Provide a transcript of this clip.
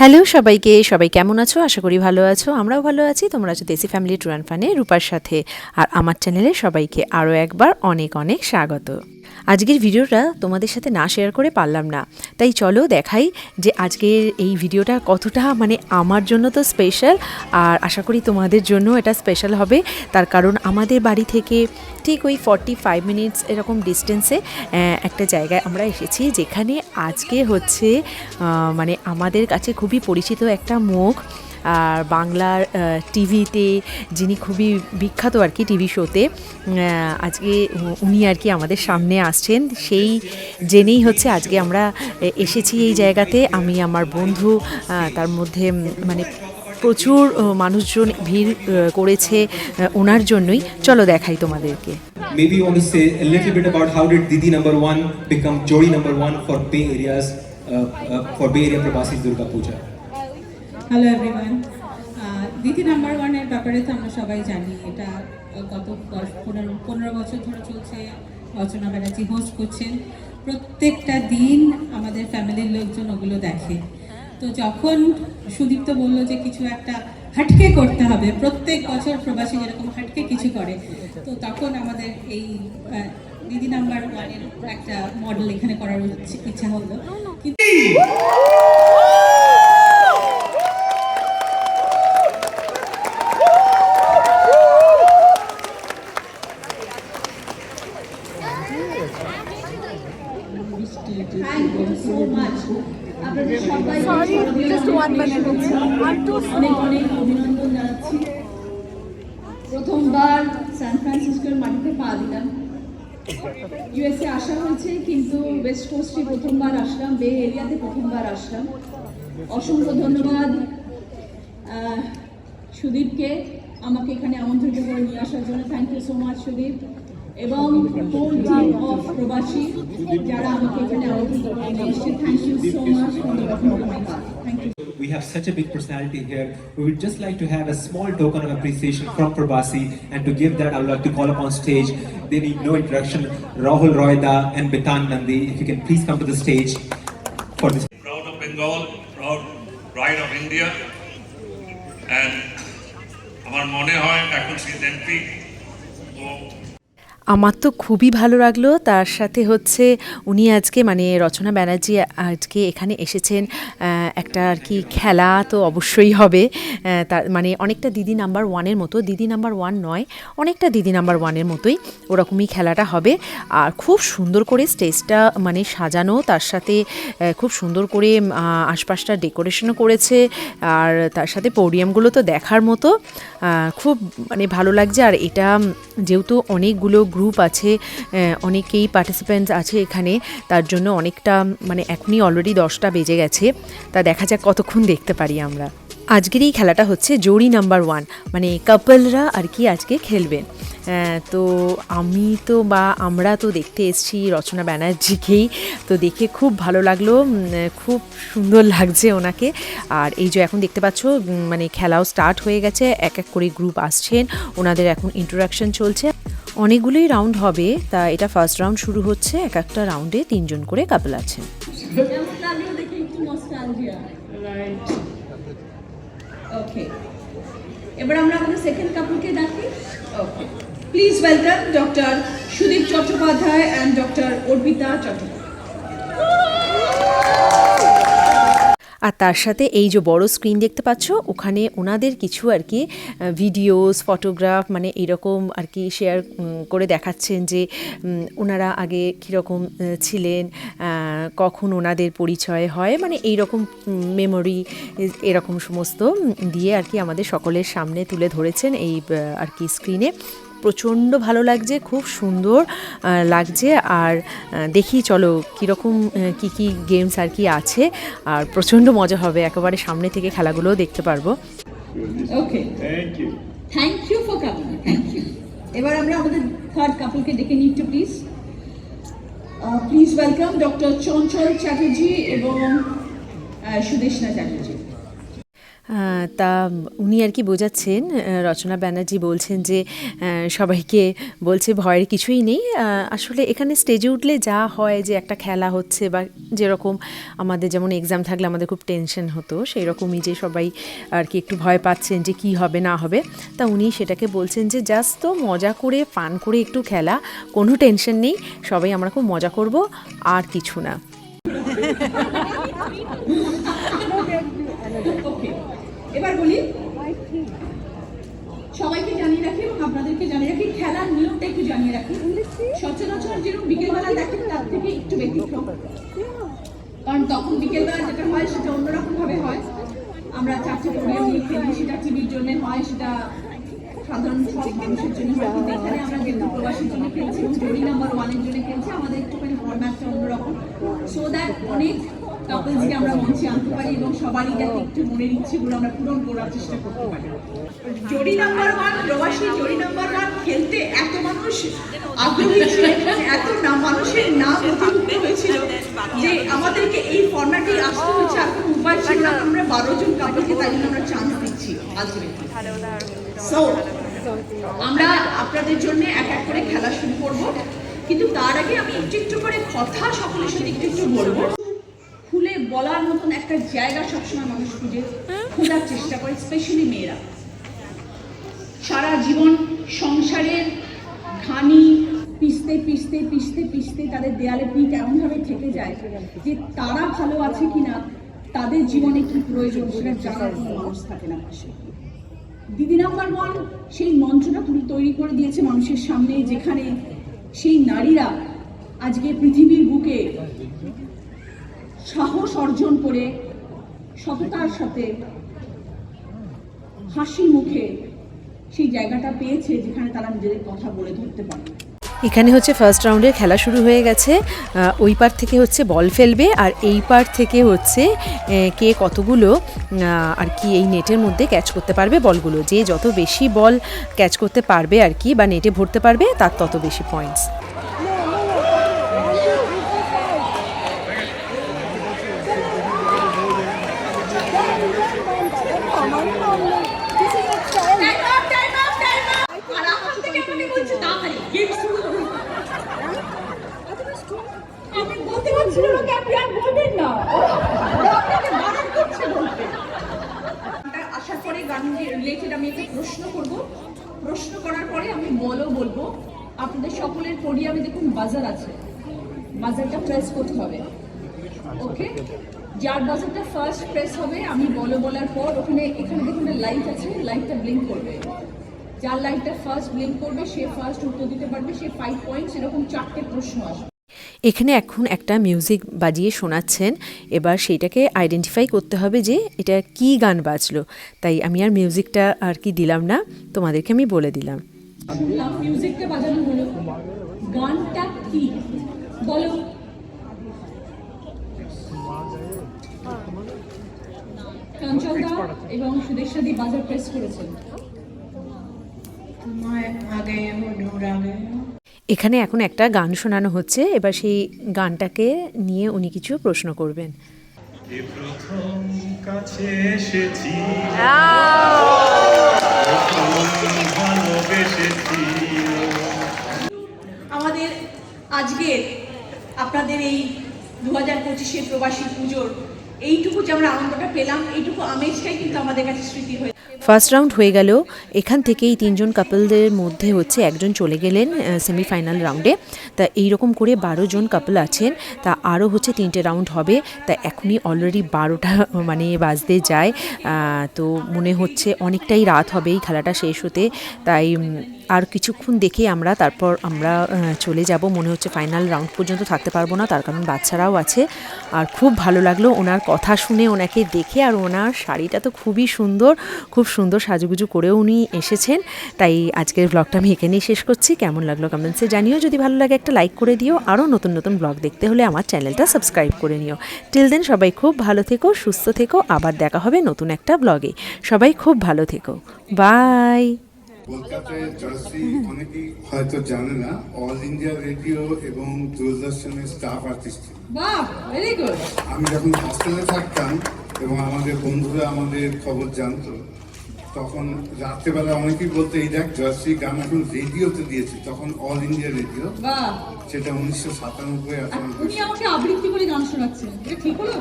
Hello সবাইকে, সবাই কেমন আছো? আশা করি ভালো আছো। আমরাও ভালো আছি। তোমরা আছো দেশি ফ্যামিলি ট্যুর অ্যান্ড ফানে রূপার সাথে। আর আমার চ্যানেলে সবাইকে আরও একবার অনেক অনেক স্বাগত। আজকের ভিডিওটা তোমাদের সাথে না শেয়ার করে পারলাম না, তাই চলো দেখাই যে আজকের এই ভিডিওটা কতটা আমার জন্য তো স্পেশাল, আর আশা করি তোমাদের জন্য এটা স্পেশাল হবে। তার কারণ আমাদের বাড়ি থেকে ঠিক ওই 45 মিনিটস এরকম ডিস্টেন্সে একটা জায়গায় আমরা এসেছি, যেখানে আজকে হচ্ছে আমাদের কাছে খুবই পরিচিত একটা মুখ। আর বাংলার টিভিতে যিনি খুবই বিখ্যাত আর কি টিভি শোতে, আজকে উনি আর কি আমাদের সামনে আসছেন। সেই জেনেই হচ্ছে আজকে আমরা এসেছি এই জায়গাতে। আমি, আমার বন্ধু, তার মধ্যে প্রচুর মানুষজন ভিড় করেছে ওনার জন্যই। চলো দেখাই তোমাদেরকে। Maybe you want to say a little bit about how did Didi number 1 become Jodi number 1 for Bay Area's for Bay Area Prabhasis Durga Puja. Hello everyone. দিদি নাম্বার ওয়ানের ব্যাপারে তো আমরা সবাই জানি, এটা গত 10-15 বছর ধরে চলছে। রচনা ব্যানার্জি হোস্ট করছেন, প্রত্যেকটা দিন আমাদের ফ্যামিলির লোকজন ওগুলো দেখে। তো যখন সুদীপ্ত বলল যে কিছু একটা হাটকে করতে হবে, প্রত্যেক বছর প্রবাসী যেরকম হাটকে কিছু করে, তো তখন আমাদের এই দিদি নাম্বার ওয়ানের একটা মডেল এখানে করার ইচ্ছা হলো। কিন্তু Thank you so much. আপনাদের সবাইকে অনেক অনেক অভিনন্দন জানাচ্ছি। প্রথমবার সান ফ্রান্সিসকোর মাটিতে পা দিলাম। ইউএসএ আসা হয়েছে, কিন্তু ওয়েস্ট কোস্টে প্রথমবার আসলাম, বে এরিয়াতে প্রথমবার আসলাম। অসংখ্য ধন্যবাদ সুদীপকে আমাকে এখানে আমন্ত্রিত করে নিয়ে আসার জন্য। Thank you so much Sudip, এবং হোল টিম অফ প্রবাসী যারা আমাকে এখানে আমন্ত্রিত করে নিয়ে এসেছে। Thank you so much for the work of my part. Thank you. We have such a big personality here. We would just like to have a small token of appreciation from Prabhasi, and to give that I would like to call upon stage. They need no introduction. Rahul Roida and Bitan Nandi, if you can please come to the stage for this. Proud of Bengal, proud pride of India, and আমার মনে হয় এখন সে MP. আমার তো খুবই ভালো লাগলো। তার সাথে হচ্ছে উনি আজকে রচনা ব্যানার্জি আজকে এখানে এসেছেন। একটা আর কি খেলা তো অবশ্যই হবে, তার অনেকটা দিদি নাম্বার ওয়ানের মতো, দিদি নাম্বার ওয়ান নয়, অনেকটা দিদি নাম্বার ওয়ানের মতোই ওরকমই খেলাটা হবে। আর খুব সুন্দর করে স্টেজটা সাজানো, তার সাথে খুব সুন্দর করে আশপাশটা ডেকোরেশনও করেছে। আর তার সাথে পোডিয়ামগুলো তো দেখার মতো, খুব ভালো লাগছে। আর এটা যেহেতু অনেকগুলো গ্রুপ আছে, অনেকেই পার্টিসিপেন্টস আছে এখানে, তার জন্য অনেকটা এখনই অলরেডি 10টা বেজে গেছে। তা দেখা যাক কতক্ষণ দেখতে পারি আমরা। আজকের এই খেলাটা হচ্ছে জোড়ি নাম্বার 1, কাপলরা আর কি আজকে খেলবেন। তো আমরা তো দেখতে এসেছি রচনা ব্যানার্জিকেই, তো দেখে খুব ভালো লাগলো, খুব সুন্দর লাগছে ওনাকে। আর এই যে এখন দেখতে পাচ্ছ খেলাও স্টার্ট হয়ে গেছে, এক এক করে গ্রুপ আসছেন, ওনাদের এখন ইন্ট্রোডাকশন চলছে। অনেকগুলোই রাউন্ড হবে, তা এটা ফার্স্ট রাউন্ড শুরু হচ্ছে। এক একটা রাউন্ডে 3 জন করে কাপল আছেন। ওকে, এবার আমরা আমাদের সেকেন্ড কাপলকে ডাকি। Okay, please welcome doctor Sudip Chattopadhyay and doctor Arpita Chattopadhyay. আর তার সাথে এই যে বড় স্ক্রিন দেখতে পাচ্ছ, ওখানে ওনাদের কিছু আর কি ভিডিওস, ফটোগ্রাফ এরকম আর কি শেয়ার করে দেখাচ্ছেন যে ওনারা আগে কীরকম ছিলেন, কখন ওনাদের পরিচয় হয়, এইরকম মেমোরি, এরকম সমস্ত দিয়ে আর কি আমাদের সকলের সামনে তুলে ধরেছেন এই আর কি স্ক্রিনে। প্রচণ্ড ভালো লাগছে, খুব সুন্দর লাগছে। আর দেখি চলো কীরকম কী গেমস আর কি আছে, আর প্রচণ্ড মজা হবে, একেবারে সামনে থেকে খেলাগুলোও দেখতে পারবো। Okay, thank you for coming. Thank you. এবার আমরা আমাদের থার্ড কাপলকে ডেকে নিই একটু please. Please welcome doctor Chanchal Chatterjee এবং সুদেশনা চ্যাটার্জি। তা উনি আর কি বোঝাচ্ছেন, রচনা ব্যানার্জি বলছেন যে সবাইকে বলছে ভয়ের কিছুই নেই। আসলে এখানে স্টেজে উঠলে যা হয় যে একটা খেলা হচ্ছে বা যেরকম আমাদের যেমন এক্সাম থাকলে আমাদের খুব টেনশন হতো, সেই রকমই যে সবাই আর কি একটু ভয় পাচ্ছেন যে কি হবে না হবে, তা উনি সেটাকে বলছেন যে জাস্ট তো মজা করে ফান করে একটু খেলা, কোনো টেনশন নেই, সবাই আমরা খুব মজা করব আর কিছু না। ওকে, এবার বলি, সবাইকে জানিয়ে রাখি এবং আপনাদেরকে জানিয়ে রাখি খেলার নিয়মটা একটু জানিয়ে রাখি। সচরাচর যেরকম বিকেলবেলা দেখেন তার থেকে একটু ব্যতিক্রম, কারণ তখন বিকেলবেলা যেটা হয় সেটা অন্যরকম ভাবে হয়। আমরা চারটে প্রোগ্রাম নিয়ে খেলি, সেটা টিভির জন্য হয়, সেটা সাধারণ সব মানুষের জন্য হয়, কিন্তু এখানে আমরা যেহেতু প্রবাসীর জন্য খেলছি এবং জড়ি নাম্বার 1 এর জন্য খেলছি, আমাদের একটুখানি ফরম্যাটটা অন্যরকম, সো দ্যাট অনেক কাপলসকে আমরা মঞ্চে আনতে পারি এবং সবারই যাতে একটু মনের ইচ্ছেগুলো আমরা পূরণ করার চেষ্টা করতে পারি। জড়ি নাম্বার 1, প্রবাসী জড়ি নাম্বার 1 খেলতে এত মানুষ আগ্রহী ছিলেন, এত মানুষের নাম নথিভুক্ত হয়েছিল যে আমাদেরকে এই ফরম্যাটেই আসতে হচ্ছে, আর কোনো উপায় ছিল না। আমরা 12 জন কাপলকে তাই জন্য আমরা চান্স দিচ্ছি আলটিমেটলি। সো আমরা আপনাদের জন্য এক এক করে খেলা শুরু করব, কিন্তু তার আগে আমি একটু একটু করে কথা সকলের সাথে একটু একটু বলবো। খুলে বলার মতন একটা জায়গা সবসময় মানুষ খুঁজে খোঁজার চেষ্টা করে, স্পেশালি মেয়েরা। সারা জীবন সংসারের ঘানি পিষতে পিষতে পিষতে পিষতে তাদের দেয়ালে পিঠ এমনভাবে থেকে যায় যে তারা ভালো আছে কিনা, তাদের জীবনে কি প্রয়োজন সেটা জানার কোনো মানুষ থাকে না পাশে। দিদি নাম্বার 1 সেই মঞ্চটা তৈরি করে দিয়েছে মানুষের সামনে, যেখানে সেই নারীরা আজকে পৃথিবীর বুকে সাহস অর্জন করে সততার সাথে হাসি মুখে সেই জায়গাটা পেয়েছে যেখানে তারা নিজেদের কথা বলে ধরতে পারে। এখানে হচ্ছে ফার্স্ট রাউন্ডের খেলা শুরু হয়ে গেছে। ওই পার থেকে হচ্ছে বল ফেলবে আর এই পার থেকে হচ্ছে কে কতগুলো আর কি এই নেটের মধ্যে ক্যাচ করতে পারবে বলগুলো, যে যত বেশি বল ক্যাচ করতে পারবে আর কি বা নেটে ভরতে পারবে তার তত বেশি পয়েন্টস। আমি বলতে পারছিলাম না, ক্যাপ্টেন বলবেন না, আসার পরে গান রিলেটেড আমি একটা প্রশ্ন করব, প্রশ্ন করার পরে আমি বলবো। আপনাদের সকলের পোডিয়ামে দেখুন বাজার আছে, বাজারটা প্রেস করতে হবে। ওকে, যার বাজারটা ফার্স্ট প্রেস হবে আমি বলার পর এখানে দেখুন লাইট আছে, লাইটটা ব্লিঙ্ক করবে। যার লাইটটা ফার্স্ট ব্লিঙ্ক করবে সে ফার্স্ট উত্তর দিতে পারবে, সে 5 পয়েন্টস। এরকম 4টে প্রশ্ন আসবে। এখানে এখন একটা মিউজিক বাজিয়ে শোনাচ্ছেন, এবার সেইটাকে আইডেন্টিফাই করতে হবে যে এটা কি গান বাজলো। তাই আমি আর মিউজিকটা আর কি দিলাম না, তোমাদেরকে আমি বলে দিলাম। শুনলাম মিউজিকটা বাজানো হলো, গানটা কি বলো? চঞ্চল দা এবং সুদেশাদি বাজার প্রেস করেছেন। এখানে এখন একটা গান শোনানো হচ্ছে, এবার সেই গানটাকে নিয়ে উনি কিছু প্রশ্ন করবেন। প্রথম কাছে এসেছি, আমাদের আজকের আপনাদের এই 2025 প্রবাসী পুজোর এইটুকু যে আমরা আনন্দটা পেলাম, এইটুকু আমেজটাই কিন্তু আমাদের কাছে স্মৃতি হয়ে। ফার্স্ট রাউন্ড হয়ে গেল, এখান থেকেই 3 জন কাপলদের মধ্যে হচ্ছে একজন চলে গেলেন সেমিফাইনাল রাউন্ডে। তা এইরকম করে 12 জন কাপল আছেন, তা আরও হচ্ছে 3টে রাউন্ড হবে। তা এখনই অলরেডি 12টা মানে বাজতে যায়, তো মনে হচ্ছে অনেকটাই রাত হবে এই খেলাটা শেষ হতে। তাই আর কিছুক্ষণ দেখে তারপর আমরা চলে যাব। মনে হচ্ছে ফাইনাল রাউন্ড পর্যন্ত থাকতে পারবো না, তার কারণ বাচ্চারাও আছে। আর খুব ভালো লাগলো ওনার কথা শুনে, ওনাকে দেখে, আর ওনার শাড়িটা তো খুবই সুন্দর, খুব সুন্দর সাজুগুজু করেও উনি এসেছেন। তাই আজকের ব্লগটা আমি এখানেই শেষ করছি। কেমন লাগলো কমেন্টসে জানিও, যদি ভালো লাগে একটা লাইক করে দিও। আরও নতুন নতুন ব্লগ দেখতে হলে আমার চ্যানেলটা সাবস্ক্রাইব করে নিও। টিল দেন সবাই খুব ভালো থেকো, সুস্থ থেকো, আবার দেখা হবে নতুন একটা ব্লগে। সবাই খুব ভালো থেকো, বাই। কলকাতায় জয়শ্রী অনেকেই হয়তো জানে না, অল ইন্ডিয়া রেডিও এবং দূরদর্শনের স্টাফ আর্টিস্ট। বাহ, ভেরি গুড। আমি যখন হস্টেলে থাকতাম এবং আমাদের বন্ধুরা আমাদের খবর জানতো, তখন রাত্রেবেলা অনেকেই বলতো এই দেখ জয়শ্রী গান এখন রেডিওতে দিয়েছে, তখন অল ইন্ডিয়া রেডিও, বাহ, সেটা 1997 উনি আমাকে আবৃত্তি করে গান শোনাচ্ছেন, এটা ঠিক হলো?